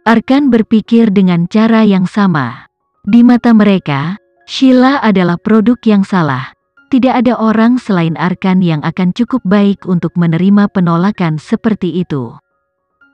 Arkan berpikir dengan cara yang sama. Di mata mereka, Sheila adalah produk yang salah. Tidak ada orang selain Arkan yang akan cukup baik untuk menerima penolakan seperti itu.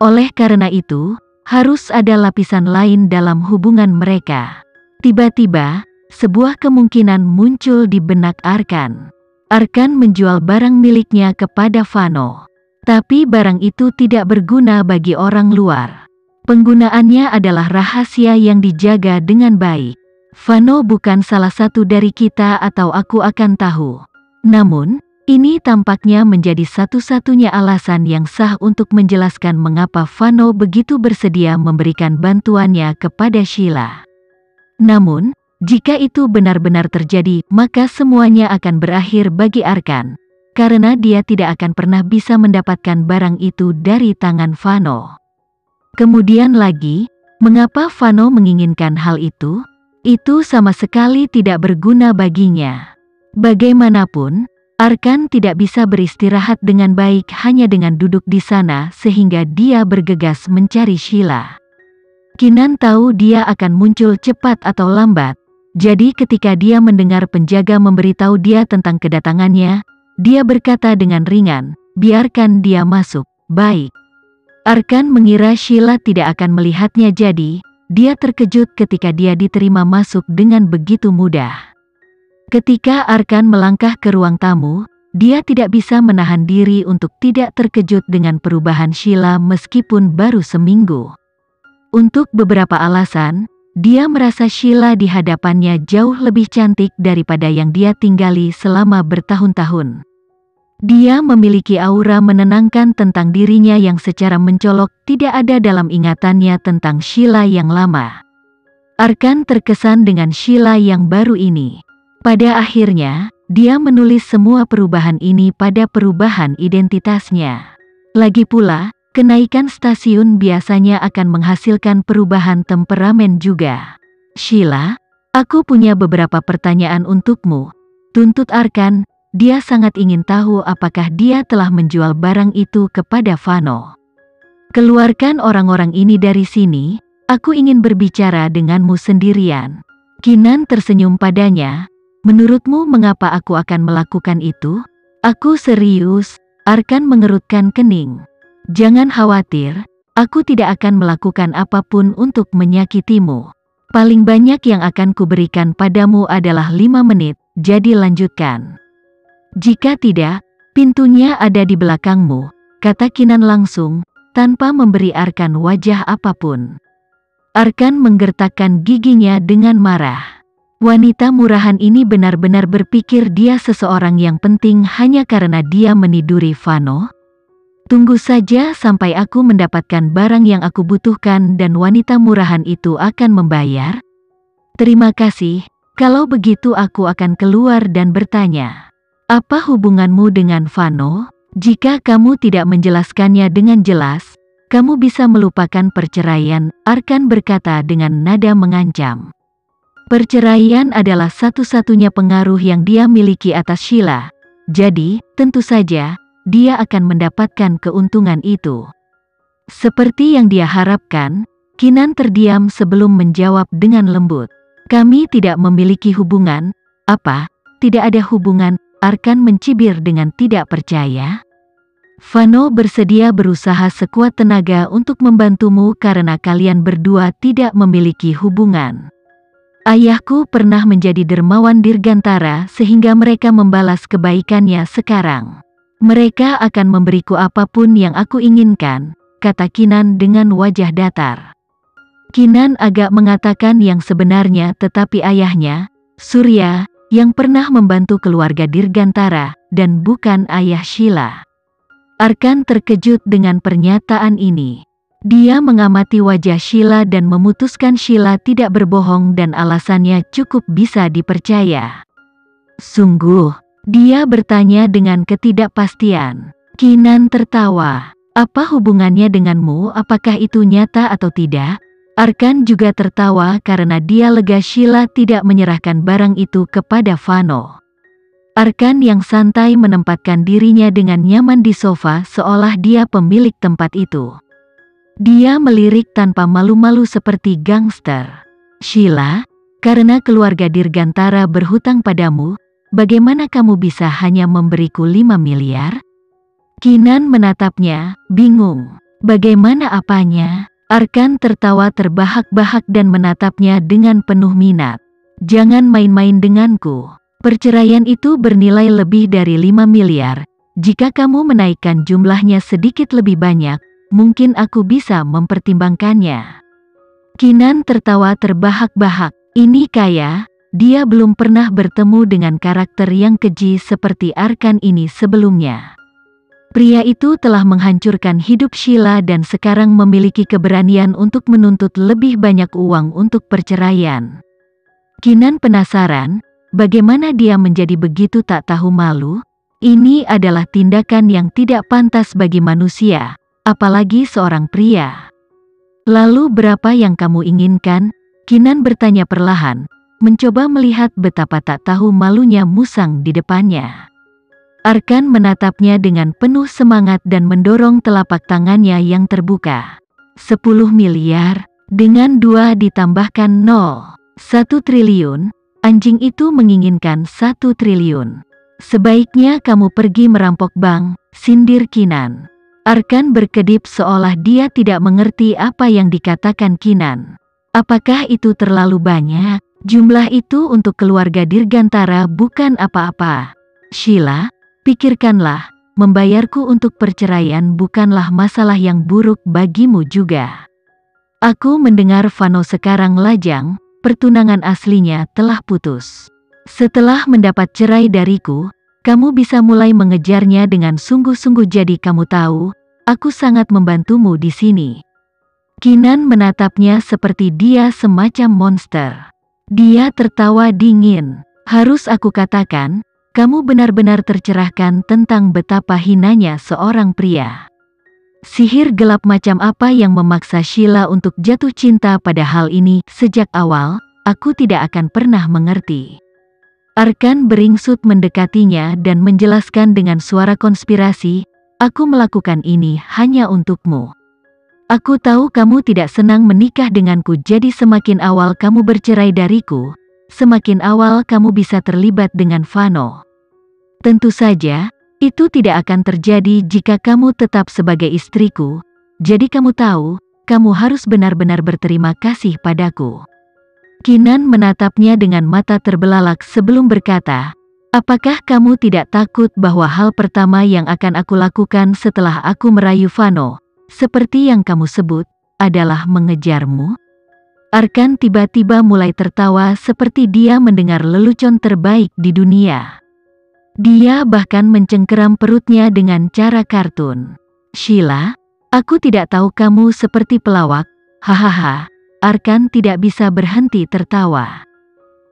Oleh karena itu, harus ada lapisan lain dalam hubungan mereka. Tiba-tiba, sebuah kemungkinan muncul di benak Arkan. Arkan menjual barang miliknya kepada Vano. Tapi barang itu tidak berguna bagi orang luar. Penggunaannya adalah rahasia yang dijaga dengan baik. Vano bukan salah satu dari kita atau aku akan tahu. Namun, ini tampaknya menjadi satu-satunya alasan yang sah untuk menjelaskan mengapa Vano begitu bersedia memberikan bantuannya kepada Sheila. Namun, jika itu benar-benar terjadi, maka semuanya akan berakhir bagi Arkan. Karena dia tidak akan pernah bisa mendapatkan barang itu dari tangan Vano. Kemudian lagi, mengapa Vano menginginkan hal itu? Itu sama sekali tidak berguna baginya. Bagaimanapun, Arkan tidak bisa beristirahat dengan baik hanya dengan duduk di sana sehingga dia bergegas mencari Sheila. Kinan tahu dia akan muncul cepat atau lambat, jadi ketika dia mendengar penjaga memberitahu dia tentang kedatangannya, dia berkata dengan ringan, "Biarkan dia masuk." Baik. Arkan mengira Sheila tidak akan melihatnya, jadi dia terkejut ketika dia diterima masuk dengan begitu mudah. Ketika Arkan melangkah ke ruang tamu, dia tidak bisa menahan diri untuk tidak terkejut dengan perubahan Sheila meskipun baru seminggu. Untuk beberapa alasan, dia merasa Sheila di hadapannya jauh lebih cantik daripada yang dia tinggali selama bertahun-tahun. Dia memiliki aura menenangkan tentang dirinya yang secara mencolok tidak ada dalam ingatannya tentang Sheila yang lama. Arkan terkesan dengan Sheila yang baru ini. Pada akhirnya, dia menulis semua perubahan ini pada perubahan identitasnya. Lagi pula, kenaikan stasiun biasanya akan menghasilkan perubahan temperamen juga. "Sheila, aku punya beberapa pertanyaan untukmu," tuntut Arkan. Dia sangat ingin tahu apakah dia telah menjual barang itu kepada Vano. "Keluarkan orang-orang ini dari sini, aku ingin berbicara denganmu sendirian." Kinan tersenyum padanya. "Menurutmu mengapa aku akan melakukan itu?" "Aku serius," Arkan mengerutkan kening. "Jangan khawatir, aku tidak akan melakukan apapun untuk menyakitimu. Paling banyak yang akan kuberikan padamu adalah 5 menit, jadi lanjutkan." "Jika tidak, pintunya ada di belakangmu," kata Kinan langsung, tanpa memberi Arkan wajah apapun. Arkan menggertakkan giginya dengan marah. Wanita murahan ini benar-benar berpikir dia seseorang yang penting hanya karena dia meniduri Vano? "Tunggu saja sampai aku mendapatkan barang yang aku butuhkan dan wanita murahan itu akan membayar." "Terima kasih, kalau begitu aku akan keluar dan bertanya. Apa hubunganmu dengan Vano? Jika kamu tidak menjelaskannya dengan jelas, kamu bisa melupakan perceraian," Arkan berkata dengan nada mengancam. Perceraian adalah satu-satunya pengaruh yang dia miliki atas Sheila, jadi tentu saja dia akan mendapatkan keuntungan itu. Seperti yang dia harapkan, Kinan terdiam sebelum menjawab dengan lembut. "Kami tidak memiliki hubungan." "Apa? Tidak ada hubungan?" Arkan mencibir dengan tidak percaya. "Vano bersedia berusaha sekuat tenaga untuk membantumu karena kalian berdua tidak memiliki hubungan. Ayahku pernah menjadi dermawan Dirgantara sehingga mereka membalas kebaikannya sekarang. Mereka akan memberiku apapun yang aku inginkan," kata Kinan dengan wajah datar. Kinan agak mengatakan yang sebenarnya, tetapi ayahnya, Surya, yang pernah membantu keluarga Dirgantara, dan bukan ayah Sheila. Arkan terkejut dengan pernyataan ini. Dia mengamati wajah Sheila dan memutuskan Sheila tidak berbohong dan alasannya cukup bisa dipercaya. "Sungguh?" dia bertanya dengan ketidakpastian. Kinan tertawa. "Apa hubungannya denganmu? Apakah itu nyata atau tidak?" Arkan juga tertawa karena dia lega Sheila tidak menyerahkan barang itu kepada Vano. Arkan yang santai menempatkan dirinya dengan nyaman di sofa seolah dia pemilik tempat itu. Dia melirik tanpa malu-malu seperti gangster. Sheila, karena keluarga Dirgantara berhutang padamu, bagaimana kamu bisa hanya memberiku 5 miliar? Kinan menatapnya, bingung. Bagaimana apanya? Arkan tertawa terbahak-bahak dan menatapnya dengan penuh minat. Jangan main-main denganku. Perceraian itu bernilai lebih dari 5 miliar. Jika kamu menaikkan jumlahnya sedikit lebih banyak, mungkin aku bisa mempertimbangkannya. Kinan tertawa terbahak-bahak. Ini kaya, dia belum pernah bertemu dengan karakter yang keji seperti Arkan ini sebelumnya. Pria itu telah menghancurkan hidup Sheila dan sekarang memiliki keberanian untuk menuntut lebih banyak uang untuk perceraian. Kinan penasaran, bagaimana dia menjadi begitu tak tahu malu? Ini adalah tindakan yang tidak pantas bagi manusia, apalagi seorang pria. Lalu berapa yang kamu inginkan? Kinan bertanya perlahan, mencoba melihat betapa tak tahu malunya Musang di depannya. Arkan menatapnya dengan penuh semangat dan mendorong telapak tangannya yang terbuka. 10 miliar, dengan 2 ditambahkan 0. 1 triliun, anjing itu menginginkan 1 triliun. Sebaiknya kamu pergi merampok bank, sindir Kinan. Arkan berkedip seolah dia tidak mengerti apa yang dikatakan Kinan. Apakah itu terlalu banyak? Jumlah itu untuk keluarga Dirgantara bukan apa-apa. Sheila, pikirkanlah, membayarku untuk perceraian bukanlah masalah yang buruk bagimu juga. Aku mendengar Vano sekarang lajang, pertunangan aslinya telah putus. Setelah mendapat cerai dariku, kamu bisa mulai mengejarnya dengan sungguh-sungguh. Jadi kamu tahu, aku sangat membantumu di sini. Kinan menatapnya seperti dia semacam monster. Dia tertawa dingin. Harus aku katakan, kamu benar-benar tercerahkan tentang betapa hinanya seorang pria. Sihir gelap macam apa yang memaksa Sheila untuk jatuh cinta pada hal ini sejak awal, aku tidak akan pernah mengerti. Arkan beringsut mendekatinya dan menjelaskan dengan suara konspirasi, aku melakukan ini hanya untukmu. Aku tahu kamu tidak senang menikah denganku, jadi semakin awal kamu bercerai dariku, semakin awal kamu bisa terlibat dengan Vano. Tentu saja, itu tidak akan terjadi jika kamu tetap sebagai istriku, jadi kamu tahu, kamu harus benar-benar berterima kasih padaku. Kinan menatapnya dengan mata terbelalak sebelum berkata, apakah kamu tidak takut bahwa hal pertama yang akan aku lakukan setelah aku merayu Vano, seperti yang kamu sebut, adalah mengejarmu? Arkan tiba-tiba mulai tertawa seperti dia mendengar lelucon terbaik di dunia. Dia bahkan mencengkeram perutnya dengan cara kartun. Sheila, aku tidak tahu kamu seperti pelawak, hahaha. Arkan tidak bisa berhenti tertawa.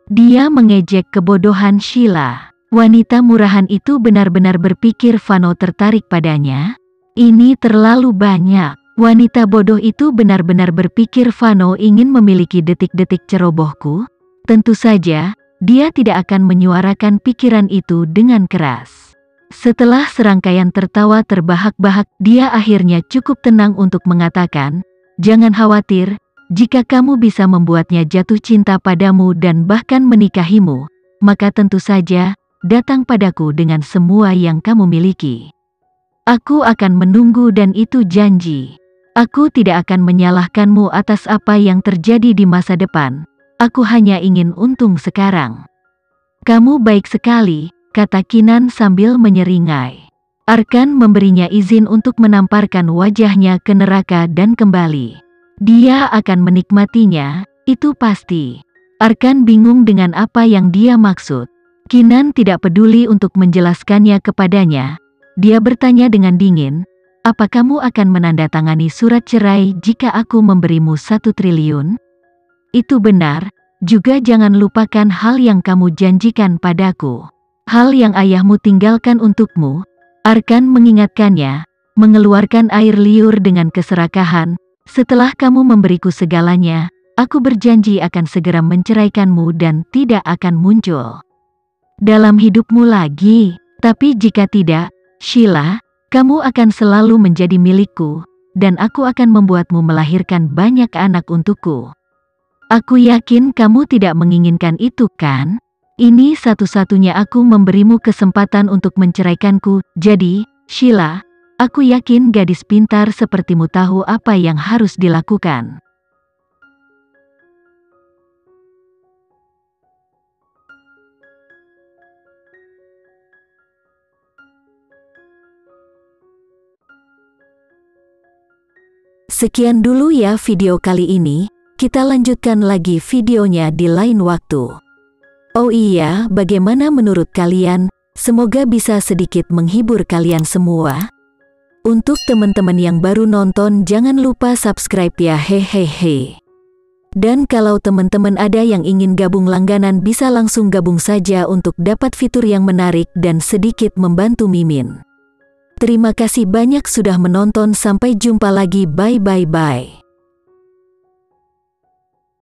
Dia mengejek kebodohan Sheila. Wanita murahan itu benar-benar berpikir Vano tertarik padanya? Ini terlalu banyak. Wanita bodoh itu benar-benar berpikir Vano ingin memiliki detik-detik cerobohku? Tentu saja, dia tidak akan menyuarakan pikiran itu dengan keras. Setelah serangkaian tertawa terbahak-bahak, dia akhirnya cukup tenang untuk mengatakan, jangan khawatir, jika kamu bisa membuatnya jatuh cinta padamu dan bahkan menikahimu, maka tentu saja, datang padaku dengan semua yang kamu miliki. Aku akan menunggu dan itu janji. Aku tidak akan menyalahkanmu atas apa yang terjadi di masa depan. Aku hanya ingin untung sekarang. Kamu baik sekali, kata Kinan sambil menyeringai. Arkan memberinya izin untuk menamparkan wajahnya ke neraka dan kembali. Dia akan menikmatinya, itu pasti. Arkan bingung dengan apa yang dia maksud. Kinan tidak peduli untuk menjelaskannya kepadanya. Dia bertanya dengan dingin, apa kamu akan menandatangani surat cerai jika aku memberimu 1 triliun? Itu benar, juga jangan lupakan hal yang kamu janjikan padaku. Hal yang ayahmu tinggalkan untukmu. Arkan mengingatkannya, mengeluarkan air liur dengan keserakahan. Setelah kamu memberiku segalanya, aku berjanji akan segera menceraikanmu dan tidak akan muncul dalam hidupmu lagi. Tapi jika tidak, Sheila, kamu akan selalu menjadi milikku, dan aku akan membuatmu melahirkan banyak anak untukku. Aku yakin kamu tidak menginginkan itu, kan? Ini satu-satunya aku memberimu kesempatan untuk menceraikanku, jadi, Sheila, aku yakin gadis pintar sepertimu tahu apa yang harus dilakukan. Sekian dulu ya video kali ini, kita lanjutkan lagi videonya di lain waktu. Oh iya, bagaimana menurut kalian? Semoga bisa sedikit menghibur kalian semua. Untuk teman-teman yang baru nonton, jangan lupa subscribe ya, hehehe. Dan kalau teman-teman ada yang ingin gabung langganan, bisa langsung gabung saja untuk dapat fitur yang menarik dan sedikit membantu Mimin. Terima kasih banyak sudah menonton, sampai jumpa lagi, bye.